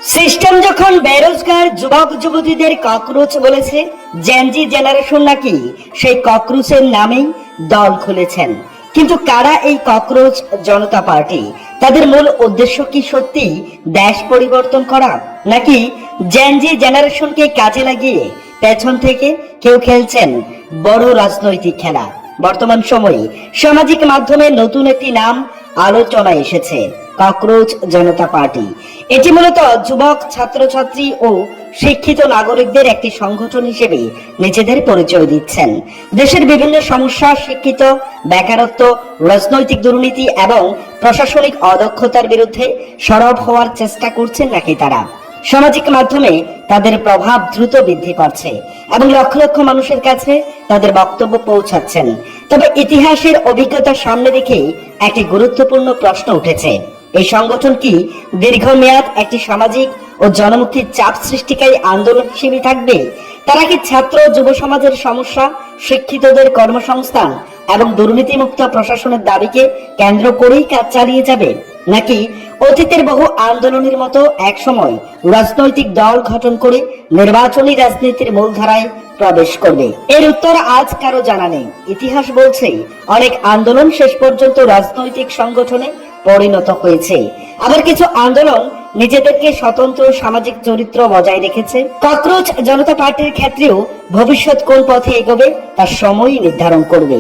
System যখন বেরোজগার যুবক যুবতীদের cockroach বলেছে, জেনজি জেনারেশন নাকি সেই ককরোচের নামেই দল খুলেছেন। কিন্তু কারা এই ককরোচ জনতা পার্টি? তাদের মূল উদ্দেশ্য কি সত্যি দেশ পরিবর্তন করা, নাকি জেনজি জেনারেশনকে কাজে লাগিয়ে পেছন থেকে কেউ খেলছেন বড় রাজনৈতিক খেলা? বর্তমান সময়ে সামাজিক মাধ্যমে নতুন একটি নাম আলোচনায় এসেছে, ককরোচ জনতা পার্টি। এটি মূলত যুবক, ছাত্রছাত্রী ও শিক্ষিত নাগরিকদের একটি সংগঠন হিসেবে নিজেদের পরিচয় দিচ্ছেন। দেশের বিভিন্ন সমস্যা, শিক্ষিত, বেকারত্ব, রাজনৈতিক দুর্নীতি এবং প্রশাসনিক অদক্ষতার বিরুদ্ধে সরব হওয়ার চেষ্টা করছেন নাকি তারা? সামাজিক মাধ্যমে তাদের প্রভাব দ্রুত বৃদ্ধি পাচ্ছে এবং লক্ষ লক্ষ মানুষের কাছে তাদের বক্তব্য পৌঁছাচ্ছেন। তবে ইতিহাসের অভিজ্ঞতা সামনে রেখে একটি গুরুত্বপূর্ণ প্রশ্ন উঠেছে, এই সংগঠন কি দীর্ঘমেয়াদ একটি সামাজিক ও জনমুখী চাপ সৃষ্টিকারী আন্দোলন হিসেবে থাকবে? তারা কি ছাত্র যুব সমাজের সমস্যা, শিক্ষিতদের কর্মসংস্থান এবং দুর্নীতিমুক্ত প্রশাসনের দাবিকে কেন্দ্র করেই কাজ চালিয়ে যাবে, নাকি অতীতের বহু আন্দোলনের মতো একসময় রাজনৈতিক দল গঠন করে নির্বাচনী রাজনীতির মূলধারায় প্রবেশ করবে? এর উত্তর আজ কারো জানা নেই। ইতিহাস বলছে অনেক আন্দোলন শেষ পর্যন্ত রাজনৈতিক সংগঠনে পরিণত হয়েছে, আবার কিছু আন্দোলন নিজেদেরকে স্বতন্ত্র সামাজিক চরিত্র বজায় রেখেছে। ককরোচ জনতা পার্টির ক্ষেত্রেও ভবিষ্যৎ কোন পথে এগোবে তার সময়ই নির্ধারণ করবে।